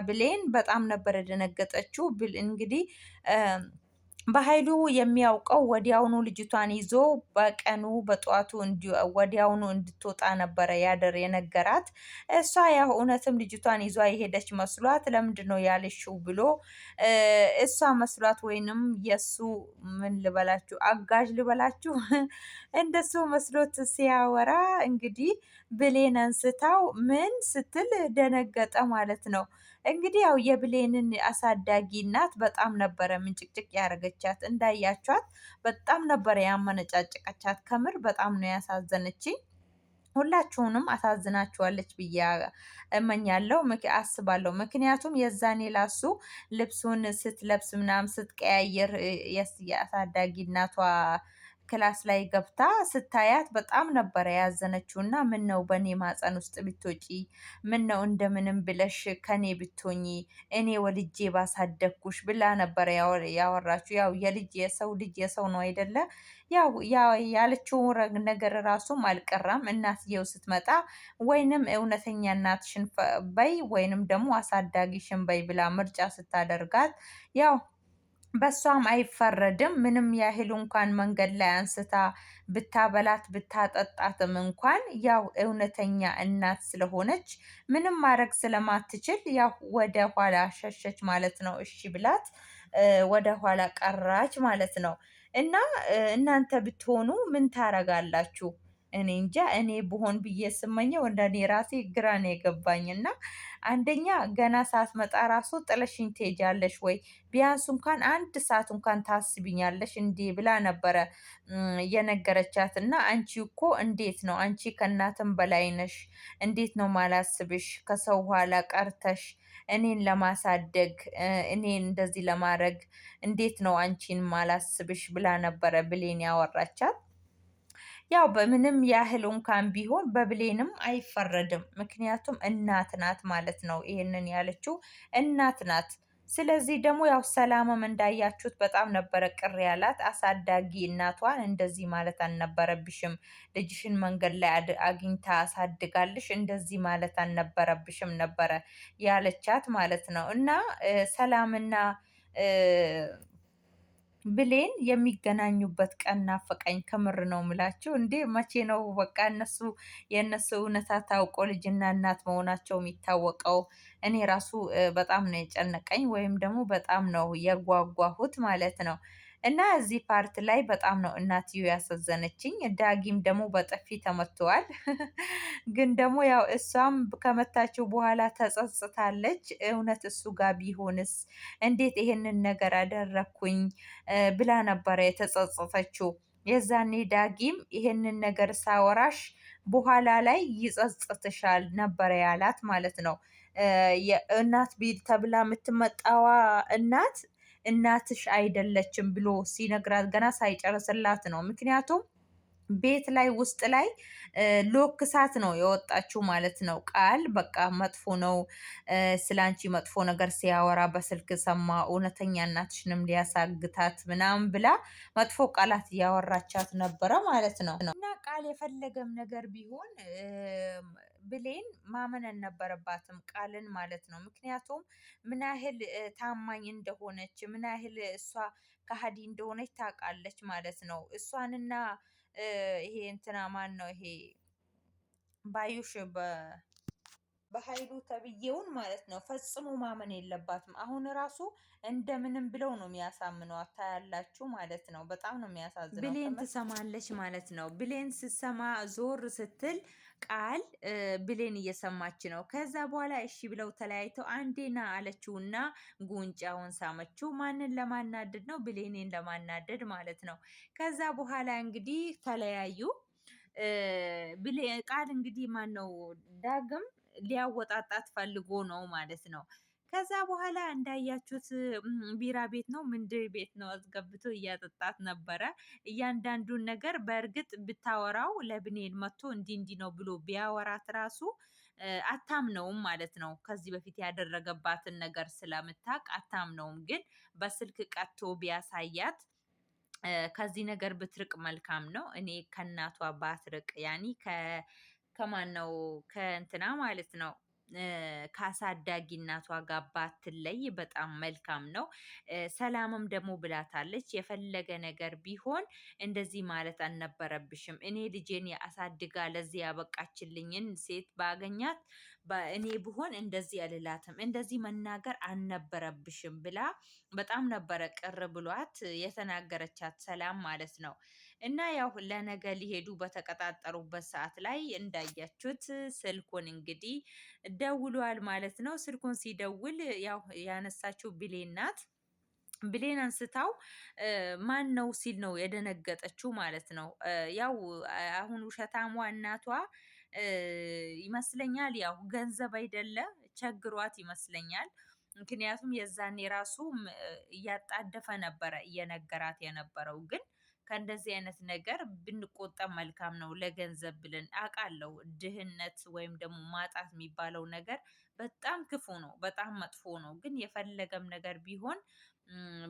ብሌን በጣም ነበር የደነገጠችው። እንግዲህ በኃይሉ የሚያውቀው ወዲያውኑ ልጅቷን ይዞ በቀኑ በጠዋቱ ወዲያውኑ እንድትወጣ ነበረ የነገራት። እሷ ያው እውነትም ልጅቷን ይዟ የሄደች መስሏት ለምንድን ነው ያልሽው ብሎ እሷ መስሏት ወይንም የሱ ምን ልበላችሁ አጋዥ ልበላችሁ እንደሱ መስሎት ሲያወራ እንግዲህ ብሌን አንስታው ምን ስትል ደነገጠ ማለት ነው። እንግዲህ ያው የብሌንን አሳዳጊ እናት በጣም ነበረ ምንጭቅጭቅ ያደረገቻት። እንዳያችኋት በጣም ነበረ ያመነጫጭቀቻት። ከምር በጣም ነው ያሳዘነችኝ። ሁላችሁንም አሳዝናችኋለች ብዬ እመኛለሁ፣ አስባለሁ። ምክንያቱም የዛኔ ላሱ ልብሱን ስትለብስ ምናምን ስትቀያየር የአሳዳጊ እናቷ ክላስ ላይ ገብታ ስታያት በጣም ነበረ ያዘነችው። እና ምን ነው በእኔ ማፀን ውስጥ ብትወጪ፣ ምን ነው እንደምንም ብለሽ ከኔ ብትሆኚ፣ እኔ ወልጄ ባሳደግኩሽ ብላ ነበረ ያወራችሁ። ያው የሰው ልጅ የሰው ነው አይደለ? ያው ያለችው ነገር ራሱም አልቀራም። እናትየው ስትመጣ ወይንም እውነተኛ እናትሽን በይ ወይንም ደግሞ አሳዳጊሽን በይ ብላ ምርጫ ስታደርጋት ያው በሷም አይፈረድም። ምንም ያህል እንኳን መንገድ ላይ አንስታ ብታበላት ብታጠጣትም እንኳን ያው እውነተኛ እናት ስለሆነች ምንም ማድረግ ስለማትችል ያው ወደ ኋላ ሸሸች ማለት ነው። እሺ ብላት ወደ ኋላ ቀራች ማለት ነው። እና እናንተ ብትሆኑ ምን ታረጋላችሁ? እኔ እንጃ። እኔ ብሆን ብዬ ስመኘው እንደኔ ራሴ ግራ ነው የገባኝ። እና አንደኛ ገና ሳትመጣ ራሱ ጥለሽኝ ትሄጃለሽ ወይ? ቢያንስ እንኳን አንድ ሰዓት እንኳን ታስቢኛለሽ እንዴ ብላ ነበረ የነገረቻት። እና አንቺ እኮ እንዴት ነው አንቺ ከእናትም በላይ ነሽ፣ እንዴት ነው ማላስብሽ? ከሰው ኋላ ቀርተሽ እኔን ለማሳደግ እኔን እንደዚህ ለማድረግ እንዴት ነው አንቺን ማላስብሽ ብላ ነበረ ብሌን ያወራቻት። ያው በምንም ያህል እንኳን ቢሆን በብሌንም አይፈረድም። ምክንያቱም እናት ናት ማለት ነው። ይሄንን ያለችው እናት ናት። ስለዚህ ደግሞ ያው ሰላምም እንዳያችሁት በጣም ነበረ ቅር ያላት። አሳዳጊ እናቷን እንደዚህ ማለት አልነበረብሽም፣ ልጅሽን መንገድ ላይ አግኝታ አሳድጋልሽ እንደዚህ ማለት አልነበረብሽም ነበረ ያለቻት ማለት ነው። እና ሰላምና ብሌን የሚገናኙበት ቀን ናፈቀኝ። ከምር ነው ምላችሁ። እንዴ መቼ ነው በቃ የእነሱ እውነታ ታውቆ ልጅና እናት መሆናቸው የሚታወቀው? እኔ ራሱ በጣም ነው የጨነቀኝ፣ ወይም ደግሞ በጣም ነው የጓጓሁት ማለት ነው። እና እዚህ ፓርት ላይ በጣም ነው እናትዮ ያሳዘነችኝ። ዳጊም ደግሞ በጥፊ ተመቷል። ግን ደግሞ ያው እሷም ከመታችው በኋላ ተጸጽታለች። እውነት እሱ ጋር ቢሆንስ እንዴት ይሄንን ነገር አደረኩኝ ብላ ነበረ የተጸጸተችው። የዛኔ ዳጊም ይሄንን ነገር ሳወራሽ በኋላ ላይ ይጸጽትሻል ነበረ ያላት ማለት ነው። የእናት ቤት ተብላ የምትመጣዋ እናትሽ አይደለችም ብሎ ሲነግራት ገና ሳይጨርስላት ነው። ምክንያቱም ቤት ላይ ውስጥ ላይ ሎክሳት ነው የወጣችው ማለት ነው። ቃል በቃ መጥፎ ነው ስላንቺ መጥፎ ነገር ሲያወራ በስልክ ሰማ፣ እውነተኛ እናትሽንም ሊያሳግታት ምናምን ብላ መጥፎ ቃላት እያወራቻት ነበረ ማለት ነው። እና ቃል የፈለገም ነገር ቢሆን ብሌን ማመን አልነበረባትም ቃልን ማለት ነው። ምክንያቱም ምን ያህል ታማኝ እንደሆነች ምን ያህል እሷ ከሀዲ እንደሆነች ታውቃለች ማለት ነው። እሷንና ይሄ እንትና ማን ነው ይሄ ባዩሽ በኃይሉ ተብዬውን ማለት ነው ፈጽሞ ማመን የለባትም። አሁን ራሱ እንደምንም ብለው ነው የሚያሳምነው ታያላችሁ ማለት ነው። በጣም ነው የሚያሳዝነው። ብሌን ትሰማለች ማለት ነው። ብሌን ስትሰማ ዞር ስትል ቃል ብሌን እየሰማች ነው። ከዛ በኋላ እሺ ብለው ተለያይተው አንዴና አለችውና ጉንጫውን ሳመችው። ማንን ለማናደድ ነው? ብሌኔን ለማናደድ ማለት ነው። ከዛ በኋላ እንግዲህ ተለያዩ። ቃል እንግዲህ ማን ነው ዳግም ሊያወጣጣት ፈልጎ ነው ማለት ነው። ከዛ በኋላ እንዳያችሁት ቢራ ቤት ነው ምንድር ቤት ነው አስገብቶ እያጠጣት ነበረ። እያንዳንዱን ነገር በእርግጥ ብታወራው ለብኔል መጥቶ እንዲህ ነው ብሎ ቢያወራት ራሱ አታምነውም ማለት ነው። ከዚህ በፊት ያደረገባትን ነገር ስለምታቅ አታምነውም። ግን በስልክ ቀጥቶ ቢያሳያት ከዚህ ነገር ብትርቅ መልካም ነው። እኔ ከእናቷ ባትርቅ ያኒ ከማን ነው ከእንትና ማለት ነው ከአሳዳጊ እናቷ ጋር ባትለይ በጣም መልካም ነው። ሰላምም ደግሞ ብላታለች የፈለገ ነገር ቢሆን እንደዚህ ማለት አልነበረብሽም። እኔ ልጄን አሳድጋ ለዚህ ያበቃችልኝን ሴት ባገኛት እኔ ብሆን እንደዚህ አልላትም፣ እንደዚህ መናገር አልነበረብሽም ብላ በጣም ነበረ ቅር ብሏት የተናገረቻት ሰላም ማለት ነው። እና ያው ለነገ ሊሄዱ በተቀጣጠሩበት ሰዓት ላይ እንዳያችሁት ስልኩን እንግዲህ ደውሏል ማለት ነው። ስልኩን ሲደውል ያው ያነሳችው ብሌን ናት። ብሌን አንስታው ማን ነው ሲል ነው የደነገጠችው ማለት ነው። ያው አሁን ውሸታሟ እናቷ ይመስለኛል ያው ገንዘብ አይደለ ቸግሯት ይመስለኛል። ምክንያቱም የዛኔ ራሱ እያጣደፈ ነበረ እየነገራት የነበረው። ግን ከእንደዚህ አይነት ነገር ብንቆጠብ መልካም ነው። ለገንዘብ ብለን አውቃለሁ ድህነት ወይም ደግሞ ማጣት የሚባለው ነገር በጣም ክፉ ነው፣ በጣም መጥፎ ነው። ግን የፈለገም ነገር ቢሆን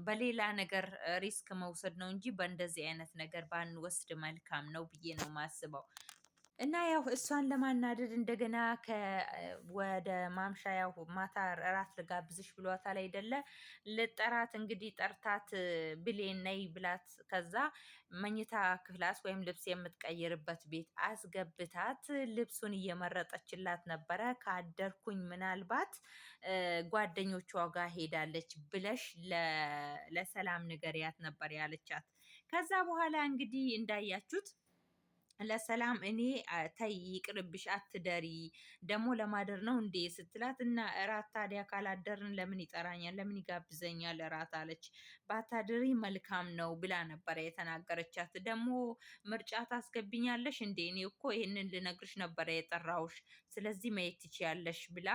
በሌላ ነገር ሪስክ መውሰድ ነው እንጂ በእንደዚህ አይነት ነገር ባንወስድ መልካም ነው ብዬ ነው የማስበው። እና ያው እሷን ለማናደድ እንደገና ወደ ማምሻ ያው ማታ እራት ልጋብዝሽ ብሏታል አይደለ? ልጠራት እንግዲህ ጠርታት ብሌን ነይ ብላት ከዛ መኝታ ክፍላት ወይም ልብስ የምትቀይርበት ቤት አስገብታት ልብሱን እየመረጠችላት ነበረ። ካደርኩኝ ምናልባት ጓደኞቿ ጋር ሄዳለች ብለሽ ለሰላም ንገሪያት ነበር ያለቻት። ከዛ በኋላ እንግዲህ እንዳያችሁት ለሰላም እኔ ተይ ይቅርብሽ አትደሪ ደግሞ ለማደር ነው እንዴ ስትላት፣ እና እራት ታዲያ ካላደርን ለምን ይጠራኛል ለምን ይጋብዘኛል እራት አለች። ባታድሪ መልካም ነው ብላ ነበረ የተናገረቻት። ደግሞ ምርጫ ታስገብኛለሽ እንዴ? እኔ እኮ ይህንን ልነግርሽ ነበረ የጠራውሽ፣ ስለዚህ መሄድ ትችያለሽ ብላ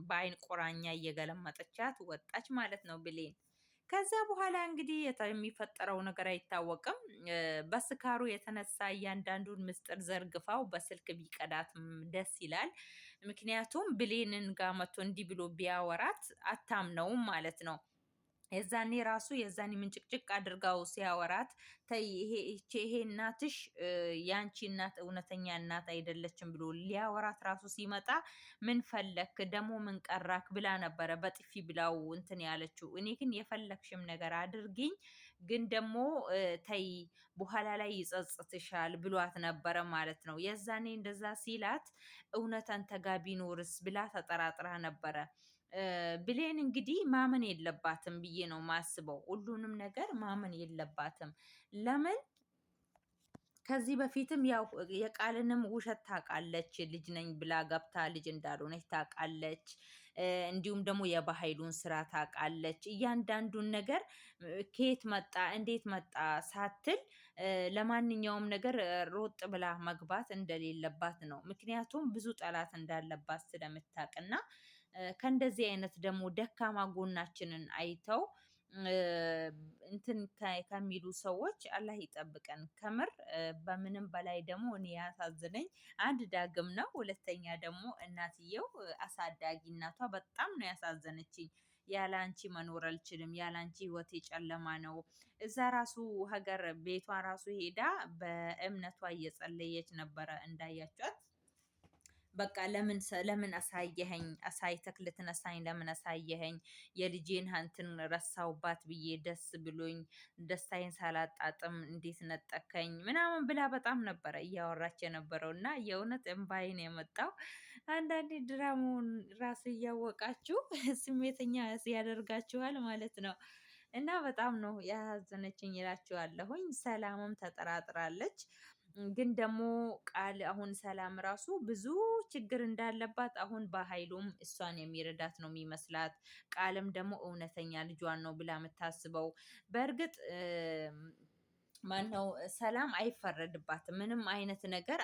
በአይን ቁራኛ እየገለመጠቻት ወጣች ማለት ነው ብሌን። ከዛ በኋላ እንግዲህ የሚፈጠረው ነገር አይታወቅም። በስካሩ የተነሳ እያንዳንዱን ምስጢር ዘርግፋው በስልክ ቢቀዳትም ደስ ይላል። ምክንያቱም ብሌንን ጋር መቶ እንዲህ ብሎ ቢያወራት አታምነውም ማለት ነው። የዛኔ ራሱ የዛኔ ምንጭቅጭቅ አድርጋው ሲያወራት ተይ ይሄ እናትሽ ያንቺ እናት እውነተኛ እናት አይደለችም ብሎ ሊያወራት ራሱ ሲመጣ ምን ፈለክ ደግሞ ምን ቀራክ ብላ ነበረ በጥፊ ብላው እንትን ያለችው። እኔ ግን የፈለክሽም ነገር አድርጊኝ ግን ደግሞ ተይ በኋላ ላይ ይጸጽትሻል ብሏት ነበረ ማለት ነው። የዛኔ እንደዛ ሲላት እውነተን ተጋቢ ኖርስ ብላ ተጠራጥራ ነበረ። ብሌን እንግዲህ ማመን የለባትም ብዬ ነው ማስበው። ሁሉንም ነገር ማመን የለባትም። ለምን ከዚህ በፊትም ያው የቃልንም ውሸት ታውቃለች። ልጅ ነኝ ብላ ገብታ ልጅ እንዳልሆነች ታውቃለች። እንዲሁም ደግሞ የባህሉን ስራ ታውቃለች። እያንዳንዱን ነገር ከየት መጣ እንዴት መጣ ሳትል ለማንኛውም ነገር ሮጥ ብላ መግባት እንደሌለባት ነው። ምክንያቱም ብዙ ጠላት እንዳለባት ስለምታውቅና ከእንደዚህ አይነት ደግሞ ደካማ ጎናችንን አይተው እንትን ከሚሉ ሰዎች አላህ ይጠብቀን። ከምር በምንም በላይ ደግሞ እኔ ያሳዝነኝ አንድ ዳግም ነው። ሁለተኛ ደግሞ እናትየው አሳዳጊ እናቷ በጣም ነው ያሳዘነችኝ። ያለ አንቺ መኖር አልችልም፣ ያለ አንቺ ህይወቴ ጨለማ ነው። እዛ ራሱ ሀገር ቤቷ ራሱ ሄዳ በእምነቷ እየጸለየች ነበረ እንዳያቸዋት። በቃ ለምን አሳየኸኝ፣ አሳይተክ ልትነሳኝ ለምን አሳየኸኝ፣ የልጄን እንትን ረሳውባት ብዬ ደስ ብሎኝ ደስታዬን ሳላጣጥም እንዴት ነጠከኝ ምናምን ብላ በጣም ነበረ እያወራች የነበረው። እና የእውነት እምባይን የመጣው አንዳንዴ ድራማውን ራሱ እያወቃችሁ ስሜተኛ ያደርጋችኋል ማለት ነው። እና በጣም ነው ያሳዘነችኝ እላችኋለሁኝ። ሰላምም ተጠራጥራለች። ግን ደግሞ ቃል አሁን ሰላም ራሱ ብዙ ችግር እንዳለባት አሁን በኃይሉም እሷን የሚረዳት ነው የሚመስላት። ቃልም ደግሞ እውነተኛ ልጇን ነው ብላ የምታስበው። በእርግጥ ማነው ሰላም አይፈረድባትም። ምንም አይነት ነገር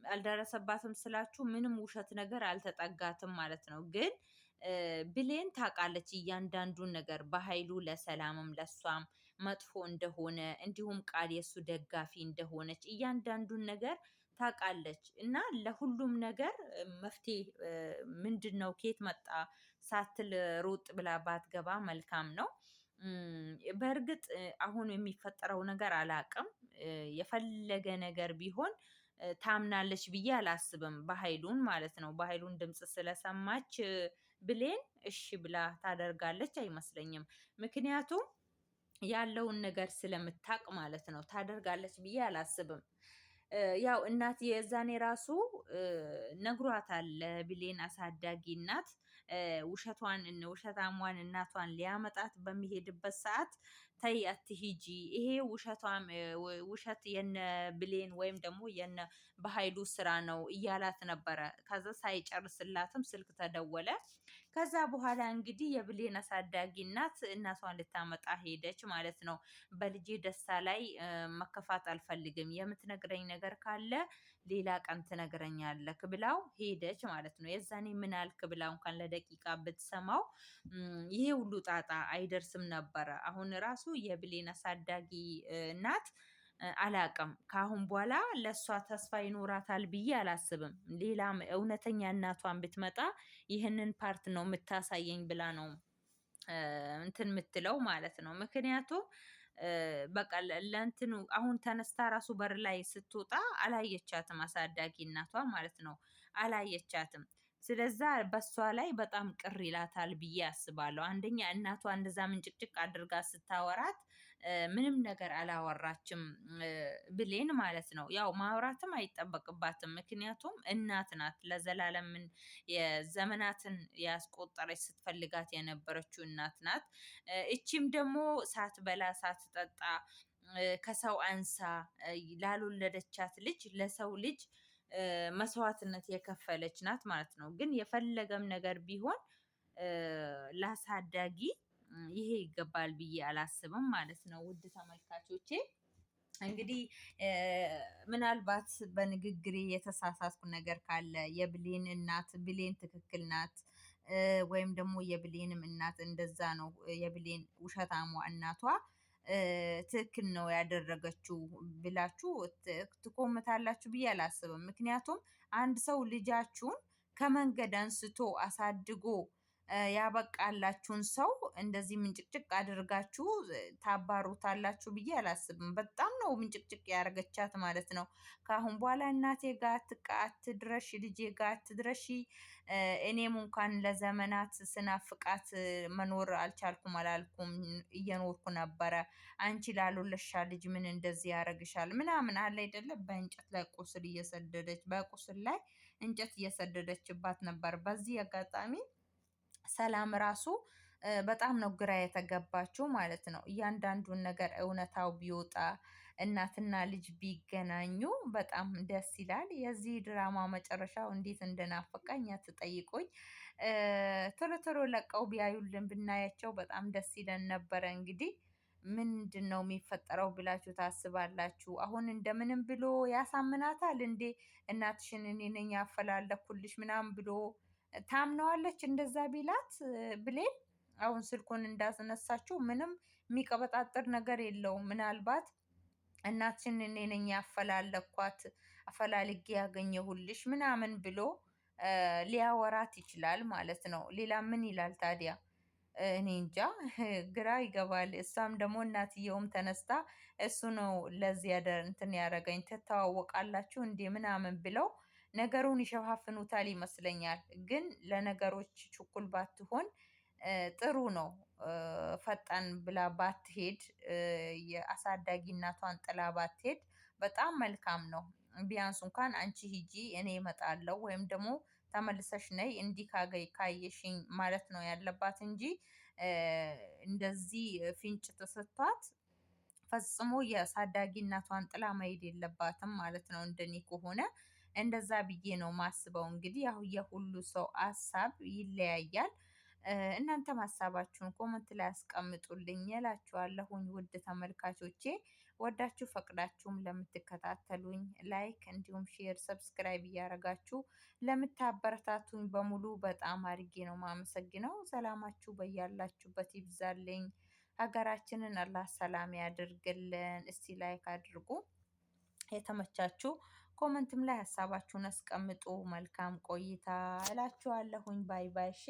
አልደረሰባትም ስላችሁ ምንም ውሸት ነገር አልተጠጋትም ማለት ነው። ግን ብሌን ታውቃለች እያንዳንዱን ነገር በኃይሉ ለሰላምም ለሷም መጥፎ እንደሆነ እንዲሁም ቃል የሱ ደጋፊ እንደሆነች እያንዳንዱን ነገር ታውቃለች። እና ለሁሉም ነገር መፍትሄ ምንድን ነው ከየት መጣ ሳትል ሩጥ ብላ ባትገባ መልካም ነው። በእርግጥ አሁን የሚፈጠረው ነገር አላቅም። የፈለገ ነገር ቢሆን ታምናለች ብዬ አላስብም። በኃይሉን ማለት ነው። በኃይሉን ድምፅ ስለሰማች ብሌን እሺ ብላ ታደርጋለች አይመስለኝም። ምክንያቱም ያለውን ነገር ስለምታቅ ማለት ነው። ታደርጋለች ብዬ አላስብም። ያው እናት የዛኔ ራሱ ነግሯታል። ለብሌን አሳዳጊ እናት ውሸታሟን እናቷን ሊያመጣት በሚሄድበት ሰዓት ተይ አትሂጂ፣ ይሄ ውሸት የነ ብሌን ወይም ደግሞ የነ በኃይሉ ስራ ነው እያላት ነበረ። ከዛ ሳይጨርስላትም ስልክ ተደወለ። ከዛ በኋላ እንግዲህ የብሌን አሳዳጊ እናቷን ልታመጣ ሄደች ማለት ነው። በልጄ ደስታ ላይ መከፋት አልፈልግም፣ የምትነግረኝ ነገር ካለ ሌላ ቀን ትነግረኛለክ ብላው ሄደች ማለት ነው። የዛኔ ምን አልክ ብላው እንኳን ለደቂቃ ብትሰማው ይሄ ሁሉ ጣጣ አይደርስም ነበረ። አሁን ራሱ የብሌን አሳዳጊ እናት አላቅም፣ ከአሁን በኋላ ለእሷ ተስፋ ይኖራታል ብዬ አላስብም። ሌላም እውነተኛ እናቷን ብትመጣ ይህንን ፓርት ነው የምታሳየኝ ብላ ነው እንትን የምትለው ማለት ነው። ምክንያቱም በቃ ለእንትኑ አሁን ተነስታ ራሱ በር ላይ ስትወጣ አላየቻትም፣ አሳዳጊ እናቷ ማለት ነው አላየቻትም። ስለዛ በሷ ላይ በጣም ቅር ይላታል ብዬ አስባለሁ። አንደኛ እናቷ እንደዛ ምንጭቅጭቅ አድርጋ ስታወራት ምንም ነገር አላወራችም ብሌን ማለት ነው። ያው ማውራትም አይጠበቅባትም፣ ምክንያቱም እናት ናት። ለዘላለም የዘመናትን ያስቆጠረች ስትፈልጋት የነበረችው እናት ናት። እቺም ደግሞ ሳትበላ ሳትጠጣ ከሰው አንሳ ላልወለደቻት ልጅ ለሰው ልጅ መስዋዕትነት የከፈለች ናት ማለት ነው። ግን የፈለገም ነገር ቢሆን ለአሳዳጊ ይሄ ይገባል ብዬ አላስብም ማለት ነው። ውድ ተመልካቾቼ እንግዲህ ምናልባት በንግግሬ የተሳሳትኩ ነገር ካለ የብሌን እናት ብሌን ትክክል ናት ወይም ደግሞ የብሌንም እናት እንደዛ ነው፣ የብሌን ውሸታሟ እናቷ ትክክል ነው ያደረገችው ብላችሁ ትኮምታላችሁ ብዬ አላስብም። ምክንያቱም አንድ ሰው ልጃችሁን ከመንገድ አንስቶ አሳድጎ ያበቃላችሁን ሰው እንደዚህ ምንጭቅጭቅ አድርጋችሁ ታባሩታላችሁ ብዬ አላስብም። በጣም ነው ምንጭቅጭቅ ያደረገቻት ማለት ነው። ከአሁን በኋላ እናቴ ጋር አትድረሺ፣ ልጄ ጋር አትድረሺ፣ እኔም እንኳን ለዘመናት ስናፍቃት መኖር አልቻልኩም አላልኩም፣ እየኖርኩ ነበረ። አንቺ ላልወለድሻ ልጅ ምን እንደዚህ ያደርግሻል ምናምን አለ አይደለ። በእንጨት ላይ ቁስል እየሰደደች በቁስል ላይ እንጨት እየሰደደችባት ነበር። በዚህ አጋጣሚ ሰላም ራሱ በጣም ነው ግራ የተገባችው ማለት ነው። እያንዳንዱን ነገር እውነታው ቢወጣ እናትና ልጅ ቢገናኙ በጣም ደስ ይላል። የዚህ ድራማ መጨረሻው እንዴት እንደናፈቀኝ አትጠይቁኝ። ቶሎ ቶሎ ለቀው ቢያዩልን ብናያቸው በጣም ደስ ይለን ነበረ። እንግዲህ ምንድን ነው የሚፈጠረው ብላችሁ ታስባላችሁ? አሁን እንደምንም ብሎ ያሳምናታል እንዴ? እናትሽን እኔ ነኝ ያፈላለኩልሽ ምናምን ብሎ ታምነዋለች? እንደዛ ቢላት ብሌን አሁን ስልኩን እንዳስነሳችው ምንም የሚቀበጣጥር ነገር የለውም። ምናልባት እናትሽን እኔ ነኝ ያፈላለኳት አፈላልጌ ያገኘሁልሽ ምናምን ብሎ ሊያወራት ይችላል ማለት ነው። ሌላ ምን ይላል ታዲያ? እኔ እንጃ፣ ግራ ይገባል። እሷም ደግሞ እናትየውም ተነስታ እሱ ነው ለዚህ እንትን ያደረገኝ ትተዋወቃላችሁ እንዴ ምናምን ብለው ነገሩን ይሸፋፍኑታል ይመስለኛል። ግን ለነገሮች ችኩል ባትሆን ጥሩ ነው። ፈጣን ብላ ባትሄድ፣ የአሳዳጊ እናቷን ጥላ ባትሄድ በጣም መልካም ነው። ቢያንስ እንኳን አንቺ ሂጂ እኔ እመጣለሁ ወይም ደግሞ ተመልሰሽ ነይ እንዲህ ካየሽኝ ማለት ነው ያለባት እንጂ እንደዚህ ፍንጭ ተሰጥቷት ፈጽሞ የአሳዳጊ እናቷን ጥላ መሄድ የለባትም ማለት ነው። እንደኔ ከሆነ እንደዛ ብዬ ነው ማስበው። እንግዲህ ያው የሁሉ ሰው ሀሳብ ይለያያል። እናንተም ሀሳባችሁን ኮመንት ላይ አስቀምጡልኝ እላችኋለሁኝ። ውድ ተመልካቾቼ ወዳችሁ ፈቅዳችሁም ለምትከታተሉኝ ላይክ እንዲሁም ሼር፣ ሰብስክራይብ እያደረጋችሁ ለምታበረታቱኝ በሙሉ በጣም አድርጌ ነው ማመሰግነው። ሰላማችሁ በያላችሁበት ይብዛልኝ። ሀገራችንን አላህ ሰላም ያድርግልን። እስቲ ላይክ አድርጉ። የተመቻችሁ ኮመንትም ላይ ሀሳባችሁን አስቀምጡ። መልካም ቆይታ እላችኋለሁኝ። ባይ ባይ። እሺ